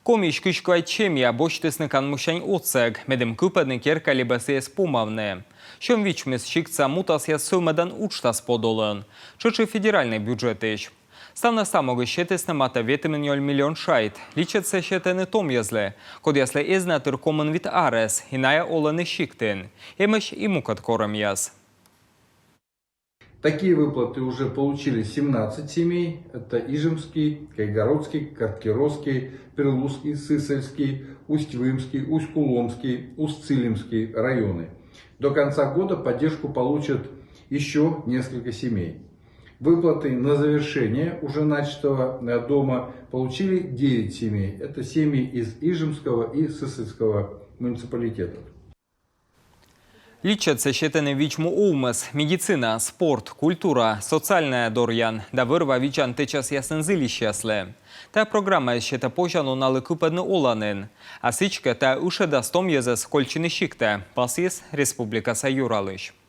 Komis küskvaid tšemia boštesnikan mušain otseg, medem küpednik järkälibäsees pumavne. Šom vičmis šikca mutas ja sõmedan utstas podolõn. Čõči federaalne budžetiš. Stavna samogi šetesnemata veteminjol miljon šait. Ličetse šetene tomjezle, kod jasle eznatır komun vit ares, hinaja olane šikten. Емеш и мукат коромьяс. Такие выплаты уже получили 17 семей. Это Ижемский, Кайгородский, Карткировский, Перлузский, Сысольский, Усть-Вымский, Усть-Куломский, Усть-Цилимский районы. До конца года поддержку получат еще несколько семей. Выплаты на завершение уже начатого дома получили 9 семей. Это семьи из Ижемского и Сысольского муниципалитетов. Liczece šetene vičmu umys, medicina, sport, kultura, socjalne dorjan, da wyrwa wiczan tyczas jasnęzyliśjasle. Ta programa šete požanu na lykupedny olanen, a sičke ta ušeda stomjezes kolčiny šikte, pas jest Respublika Sajuralyš.